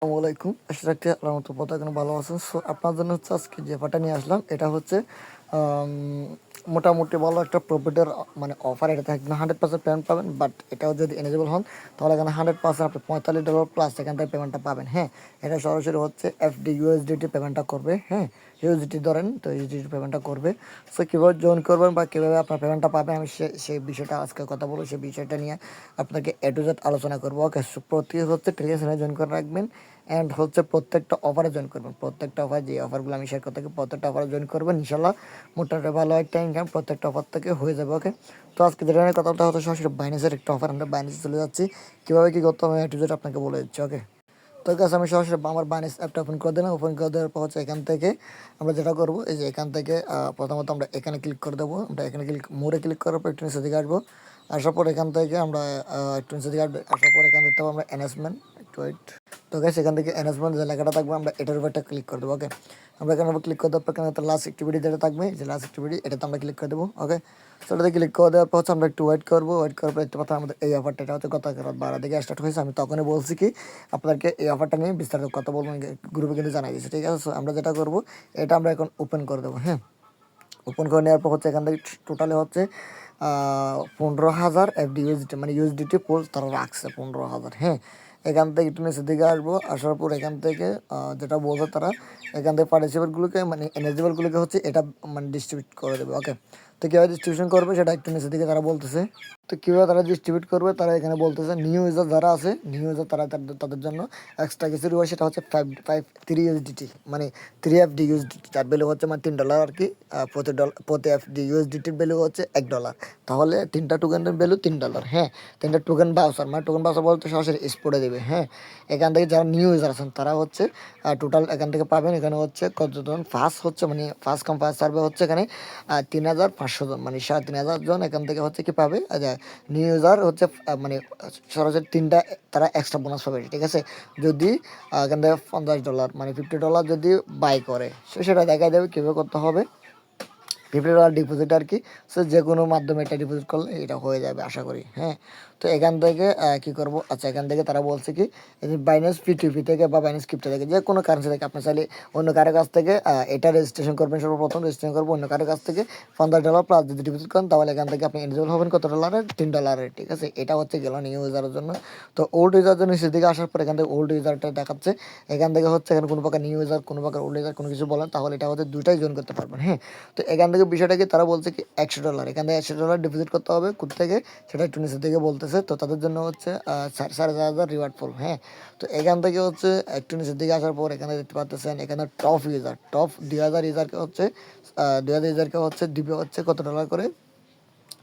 আসসালামু আলাইকুম। আশা রাখছি আল্লাহর মতো পথ এখন ভালো আছেন। সো আপনার জন্য হচ্ছে আজকে যে অফারটা নিয়ে আসলাম এটা হচ্ছে আম, মোটামুটি ভালো একটা প্রফিটের মানে অফার। এটা থাকবে 100% পেমেন্ট পাবেন, বাট এটাও যদি এলিজিবল হন তাহলে এখানে 100% আপনি $45 প্লাস এখান থেকে পেমেন্টটা পাবেন। হ্যাঁ, এটা সরাসরি হচ্ছে এফডি ইউএসডিটি পেমেন্টটা করবে। হ্যাঁ, ইউএসডিটি ধরেন তো ইউএসডিটি পেমেন্টটা করবে। সো কীভাবে জয়েন করবেন বা কীভাবে আপনার পেমেন্টটা পাবেন আমি সেই বিষয়টা আজকে কথা বলবো। সেই বিষয়টা নিয়ে আপনাকে এ টু জেড আলোচনা করবো। ওকে, প্রতি হচ্ছে টেলিগ্রামে জয়েন করে রাখবেন অ্যান্ড হচ্ছে প্রত্যেকটা অফারে জয়েন করবেন। প্রত্যেকটা অফার যে অফারগুলো আমি শেয়ার করতে প্রত্যেকটা অফারে জয়েন করবেন, ইনশাল্লাহ মোটামুটি ভালো একটা ইনকাম প্রত্যেকটা অফার থেকে হয়ে যাবে। ওকে, তো আজকে যেটা নিয়ে কথাটা হচ্ছে সরাসরি বাইন্যান্সের একটা অফার। আমরা বাইন্যান্সে চলে যাচ্ছি, কীভাবে কী করতে হবে এ টু জেড আপনাকে বলে দিচ্ছি। ওকে, তো কাছে আমি সরাসরি আমার বাইন্যান্স অ্যাপটা ওপেন করে দিলাম। ওপেন করে দেওয়ার পর হচ্ছে এখান থেকে আমরা যেটা করবো এই যে এখান থেকে প্রথমত আমরা এখানে ক্লিক করে দেবো। আমরা এখানে মোড়ে ক্লিক করার পর একটু নিচের দিকে আসবো। আসার পর এখান থেকে আমরা একটু নিচের দিকে আসার পর এখান থেকে আমরা অ্যানাউন্সমেন্ট একটু ওয়েট। তো গাইস এখান থেকে অ্যানাউন্সমেন্ট যে লেখাটা থাকবে আমরা এটার উপর একটা ক্লিক করে দেবো। ওকে, আমরা এখানে ক্লিক করে দেওয়ার পর এখানে লাস্ট অ্যাক্টিভিটি যেটা থাকবে যে লাস্ট অ্যাক্টিভিটি এটাতে আমরা ক্লিক করে দেবো। ওকে, তো এটাতে ক্লিক করে দেওয়ার পর হচ্ছে আমরা একটু ওয়েট করবো। ওয়েট করার পর একটু কথা আমাদের এই অফারটা এটা হচ্ছে গত রাত 12 থেকে স্টার্ট হয়েছে। আমি তখনই বলছি কি আপনাদেরকে এই অফারটা নিয়ে বিস্তারিত কথা বলবো, গ্রুপে কিন্তু জানাই দিয়েছে। ঠিক আছে, সো আমরা যেটা করবো এটা আমরা এখন ওপেন করে দেবো। হ্যাঁ, ওপেন করে নেওয়ার পর হচ্ছে এখান থেকে টোটালে হচ্ছে 15,000 এফডি ইউএসডিটি মানে ইউএসডিটি পোল তারা রাখছে 15,000। হ্যাঁ, এখান থেকে একটু নিচের দিকে আসবো। আসার পর এখান থেকে যেটা বলবো তারা এখান থেকে পার্টিসিপেটগুলোকে মানে এলিজিবলগুলোকে হচ্ছে এটা মানে ডিস্ট্রিবিউট করে দেবে। ওকে, তো কীভাবে ডিস্ট্রিবিউশন করবে সেটা একটু নিচের দিকে তারা বলতেছে। তো কীভাবে তারা ডিস্ট্রিবিউট করবে তারা এখানে বলতেছে নিউ ইউজার যারা আছে, নিউ ইউজার তারা তাদের জন্য এক্সট্রা কিছু রয়েছে, সেটা হচ্ছে 3 ইউএসডিটি মানে 3 এফডি ইউএসডিটি, যার ভ্যালু হচ্ছে মানে $3 আর কি। প্রতি এফডি ইউএসডিটির ভ্যালু হচ্ছে $1। তাহলে 3টা টোকেনের ভ্যালু $3। হ্যাঁ, 3টা টোকেন বাউসার মানে টোকেন বাউসার বলতে সরাসরি স্পোর্টে দেবে। হ্যাঁ, এখান থেকে যারা নিউ ইউজার আছেন তারা হচ্ছে টোটাল এখান থেকে পাবেন। এখানে হচ্ছে কতজন ফার্স্ট হচ্ছে মানে ফার্স্ট কাম ফার্স্ট সার্ভে হচ্ছে এখানে 3,500 জন মানে 3,500 জন এখান থেকে হচ্ছে কি পাবে। নিউ ইউজার হচ্ছে মানে সরাসরি 3টা তারা এক্সট্রা বোনাস পাবে। ঠিক আছে, যদি এখান থেকে $50 মানে $50 যদি বাই করে সেটা দেখা যাবে কীভাবে করতে হবে। $50 ডিপোজিট আর কি। সো যে কোনো মাধ্যমে এটা ডিপোজিট করলে এটা হয়ে যাবে আশা করি। হ্যাঁ, তো এখান থেকে কী করবো, আচ্ছা এখান থেকে তারা বলছে কি বাইন্যান্স পিটিপি থেকে বা বাইন্যান্স ক্রিপ্টো থেকে যে কোনো কারেন্সি থেকে আপনি চাইলে অন্য কারো কাছ থেকে এটা রেজিস্ট্রেশন করবেন। সর্বপ্রথম রেজিস্ট্রেশন করবো অন্য কারো কাছ থেকে $50 প্লাস যদি ডিপোজিট করেন তাহলে এখান থেকে আপনি এলিজিবল হবেন কত ডলারের, $3। ঠিক আছে, এটা হচ্ছে গেল নিউ ইউজারের জন্য। তো ওল্ড ইউজার জন্য সেদিকে আসার পর এখান থেকে ওল্ড ইউজারটা দেখাচ্ছে। এখান থেকে হচ্ছে এখানে কোনো প্রকার নিউ ইউজার কোনো প্রকার ওল্ড ইউজার কোনো কিছু বলেন তাহলে এটা হচ্ছে দুইটাই জয়েন করতে পারবেন। হ্যাঁ, তো এখান থেকে বিষয়টাকে তারা বলছে কি $100 এখান থেকে $100 ডিপোজিট করতে হবে কোথা থেকে সেটা একটু নিচের থেকে বলতেছে। তো তাদের জন্য হচ্ছে 4,500 রিওয়ার্ড ফুল। হ্যাঁ, তো এখান থেকে হচ্ছে একটু নিচের দিকে আসার পর এখানে দেখতে পাচ্ছেন এখানে টপ 2,000 ইউজারকে হচ্ছে 2,000 ইউজারকে হচ্ছে দিবে হচ্ছে কত ডলার করে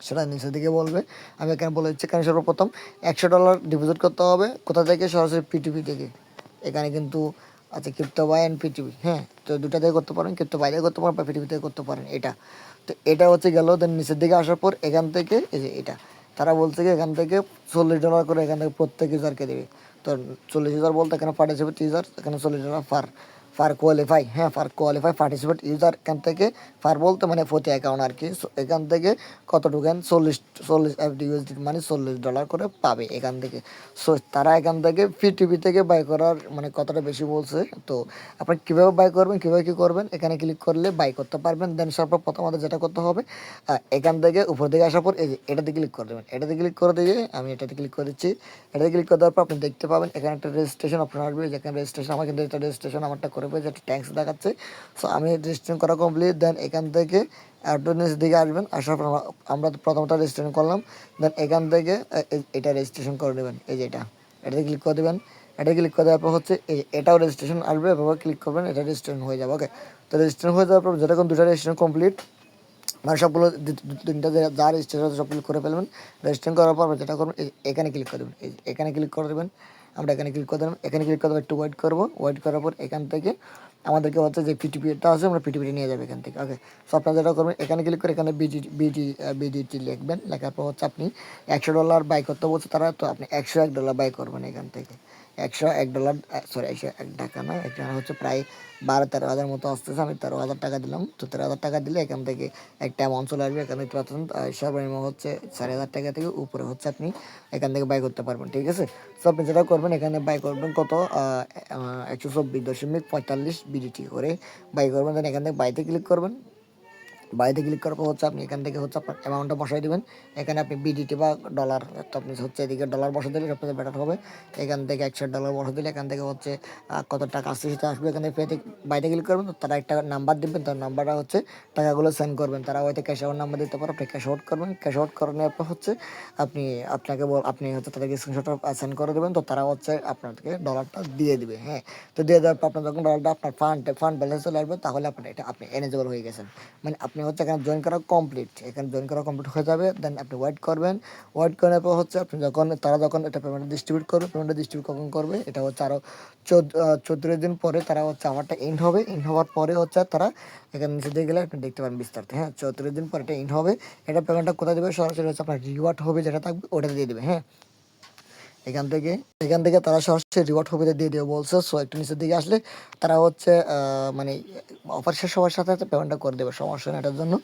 সেটা নিচের দিকে বলবে। আমি এখানে বলে দিচ্ছি কারণ সর্বপ্রথম $100 ডিপোজিট করতে হবে কোথা থেকে, সরাসরি পিটিপি থেকে। এখানে কিন্তু আচ্ছা ক্রিপ্টো বাই অ্যান্ড পিটিপি। হ্যাঁ, তো দুটা থেকে করতে পারেন, ক্রিপ্টো বাইরে করতে পারেন বা পিটিপি থেকে করতে পারেন এটা। তো এটা হচ্ছে গেল। দেন নিচের দিকে আসার পর এখান থেকে এই যে এটা তারা বলছে কি এখান থেকে $40 করে এখান থেকে প্রত্যেক ইউজারকে দেবে। তো 40 ইউজার বলতে এখানে পার্টিসিপেট ইউজার এখানে $40 ফার কোয়ালিফাই। হ্যাঁ, ফার কোয়ালিফাই পার্টিসিপেট ইউজার এখান থেকে ফার বলতে মানে প্রতি অ্যাকাউন্ট আর কি। এখান থেকে কত টোকেন 40 এফডি ইউএসডি মানে $40 করে পাবে এখান থেকে। সো তারা এখান থেকে পিটিপি থেকে বাই করার মানে কতটা বেশি বলছে। তো আপনি কীভাবে বাই করবেন কীভাবে কী করবেন এখানে ক্লিক করলে বাই করতে পারবেন। দেন সর্বপ্রথম আমাদের যেটা করতে হবে এখান থেকে উপর দিকে আসার পর এই যে এটাতে ক্লিক করে দেবেন। এটাতে ক্লিক করে দিয়ে আমি এটাতে ক্লিক করে দিচ্ছি। এটাতে ক্লিক করে দেওয়ার পর আপনি দেখতে পাবেন এখানে একটা রেজিস্ট্রেশন অপশন আসবে। যেখানে রেজিস্ট্রেশন আমার কিন্তু একটা রেজিস্ট্রেশন আমারটা করে পেয়েছে একটা ট্যাক্স দেখাচ্ছে। সো আমি রেজিস্ট্রেশন করা কমপ্লিট। দেন এখান থেকে অ্যাডভান্স দিকে আসবেন। আসার পর আমরা প্রথমটা রেজিস্ট্রেশন করলাম। দেন এখান থেকে এটা রেজিস্ট্রেশন করে নেবেন। এই যে এটাতে ক্লিক করে দেবেন। এটা ক্লিক করে দেওয়ার পর হচ্ছে এটাও রেজিস্ট্রেশন আসবে, এভাবে ক্লিক করবেন, এটা রেজিস্ট্রেশন হয়ে যাবে। ওকে, তো রেজিস্ট্রেশন হয়ে যাওয়ার পর যেরকম দুটো রেজিস্ট্রেশন কমপ্লিট মানে সবগুলো 3টা যা রেজিস্ট্রেশন সবগুলো করে ফেলবেন। রেজিস্ট্রেশন করার পর যেটা করবেন এখানে ক্লিক করে দেবেন। এখানে ক্লিক করে দেবেন। আমরা এখানে ক্লিক করে দেবেন। এখানে ক্লিক করে দেবেন, একটু ওয়েট করবো। ওয়েট করার পর এখান থেকে আমাদেরকে হচ্ছে যে পিটিপিটা আছে আমরা পিটিপিটি নিয়ে যাবে এখান থেকে। ওকে, সো আপনারা যেটা করবেন এখানে ক্লিক করে এখানে বিডিটি লিখবেন। লেখার পর হচ্ছে আপনি $100 বাই করতে বলছে তারা, তো আপনি $101 বাই করবেন এখান থেকে। $101, সরি $101 না, এখানে হচ্ছে প্রায় 12-13 হাজার মতো আসতেছে। আমি 13,000 টাকা দিলাম। তো 13,000 টাকা দিলে এখান থেকে একটা অ্যামাউন্ট চলে আসবে। এখানে দেখতে পাচ্ছেন সর্বনিম্ন হচ্ছে 4,500 টাকা থেকে উপরে হচ্ছে আপনি এখান থেকে বাই করতে পারবেন, ঠিক আছে। সো আপনি যেটা করবেন এখানে বাই করবেন কত, 124.45 BDT করে বাই করবেন। দেন এখান থেকে বাইতে ক্লিক করবেন। বাইরে ক্লিক করার পর হচ্ছে আপনি এখান থেকে হচ্ছে আপনার অ্যামাউন্টটা বসাই দেবেন। এখানে আপনি বিডিটি বা ডলার, তো আপনি হচ্ছে এদিকে ডলার বসা দিলে সবথেকে বেটার হবে। এখান থেকে $100 বসা দিলে এখান থেকে হচ্ছে কত টাকা আসছে সেটা আসবে। এখানে পেতে বাইরে ক্লিক করবেন, তো তারা একটা নাম্বার দিবেন, তার নাম্বারটা হচ্ছে টাকাগুলো সেন্ড করবেন। তারা হয়তো ক্যাশ আউট নাম্বার দিতে পারে, আপনি ক্যাশ আউট করবেন। ক্যাশ আউট করানোর পর হচ্ছে আপনি আপনি হচ্ছে তাদেরকে স্ক্রিনশটটা সেন্ড করে দেবেন। তো তারা হচ্ছে আপনাকে ডলারটা দিয়ে দিবে, হ্যাঁ। তো দিয়ে দেওয়ার পর আপনার যখন ডলারটা আপনার ফান্ড ব্যালেন্স চলে আসবে, তাহলে আপনার এটা আপনি এলিজিবল হয়ে গেছেন। মানে আপনি হচ্ছে এখানে জয়েন করা কমপ্লিট, এখানে জয়েন করা কমপ্লিট হয়ে যাবে। দেন আপনি ওয়েট করবেন। ওয়েট করার পর হচ্ছে আপনি তারা যখন এটা পেমেন্টটা ডিস্ট্রিবিউট কখন করবে, এটা হচ্ছে আরও 14 দিন পরে তারা হচ্ছে আমারটা এন্ড হবে। এন্ড হওয়ার পরে হচ্ছে তারা এখানে নিচে দিয়ে গেলে আপনি দেখতে পারেন বিস্তারিত, হ্যাঁ। 14 দিন পরে এটা এন্ড হবে। এটা পেমেন্টটা কোথায় দেবে, সরাসরি হচ্ছে আপনার রিওয়ার্ড হবে যেটা থাকবে ওটা দিয়ে দেবে, হ্যাঁ। এখান থেকে তারা সরাসরি রিওয়ার্ড হবে দিয়ে দেবে বলছে। সো একটু নিচের দিকে আসলে তারা হচ্ছে মানে অফার শেষ হওয়ার সাথে সাথে পেমেন্টটা করে দেবে, সমস্যা নেই এটার জন্য।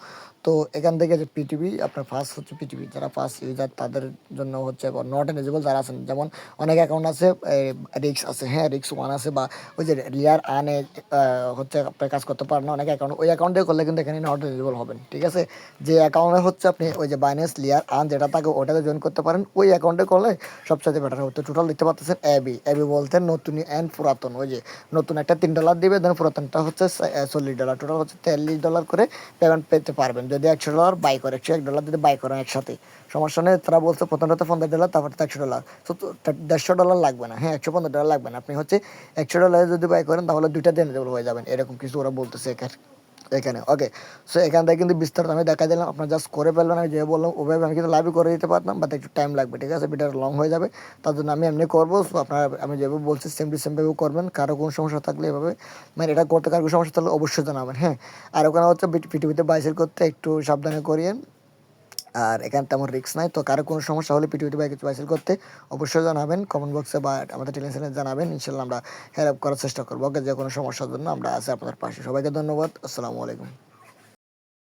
তো এখান থেকে যে পিটিভি আপনার ফার্স্ট হচ্ছে পিটিভি যারা ফার্স্ট ইউজার তাদের জন্য হচ্ছে নট এলিজিবল যারা আছেন, যেমন অনেক অ্যাকাউন্ট আছে, রিক্স আছে, হ্যাঁ রিক্স 1 আছে, বা ওই যে রিয়ার আনে হচ্ছে আপনার কাজ করতে পারেন না অনেক অ্যাকাউন্ট, ওই অ্যাকাউন্ট দিয়ে করলে কিন্তু এখানে নট এলিজিবল হবেন, ঠিক আছে। যে অ্যাকাউন্টে হচ্ছে আপনি ওই যে বাইন্যান্স লিয়ার আন যেটা থাকে ওটাতে জয়েন করতে পারেন, ওই অ্যাকাউন্টে করলে সবচেয়ে বেটার হবে। তো টোটাল দেখতে পাচ্ছেন অ্যাবি বলতে নতুন অ্যান্ড পুরাতন, ওই যে নতুন একটা $3 দিবে, দেন পুরাতনটা হচ্ছে $40, টোটাল হচ্ছে $43 করে পেমেন্ট পেতে পারবেন যদি $100 বাই করে, $101 যদি বাই করেন একসাথে, সমস্যা নেই। তারা বলছে প্রথমটাতে $15, তারপর তো $100, তো $150 লাগবে না, হ্যাঁ $115 লাগবে না। আপনি হচ্ছে $100 যদি বাই করেন তাহলে দুইটা দিন হয়ে যাবেন, এরকম কিছু ওরা বলতেছে এখানে, ওকে। সো এখান থেকে কিন্তু বিস্তারিত আমি দেখা দিলাম, আপনার জাস্ট করে ফেলবেন। আমি যে বললাম ওভাবে আমি কিন্তু লাইভই করে দিতে পারতাম, বাট একটু টাইম লাগবে, ঠিক আছে, ভিডিওটা লং হয়ে যাবে। তার জন্য আমি এমনি করবো। সো আপনার আমি যেভাবে বলছি সেমভাবে করবেন। কারো কোনো সমস্যা থাকলে এভাবে মানে এটা করতে কারো কোনো সমস্যা থাকলে অবশ্যই জানাবেন, হ্যাঁ। আর ওখানে হচ্ছে পিটিভিতে বাইসেল করতে একটু সাবধানে করিয়েন। আর এখানে তেমন রিস্ক নাই। তো কারো কোনো সমস্যা হলে পিটিভিটি বাইসেল করতে অবশ্যই জানাবেন কমেন্ট বক্সে বা আমাদের টেলিভিশনে জানাবেন, ইনশাল্লাহ আমরা হেল্প করার চেষ্টা করবো। ওকে, যে কোনো সমস্যার জন্য আমরা আছি আপনাদের পাশে। সবাইকে ধন্যবাদ। আসসালামু আলাইকুম।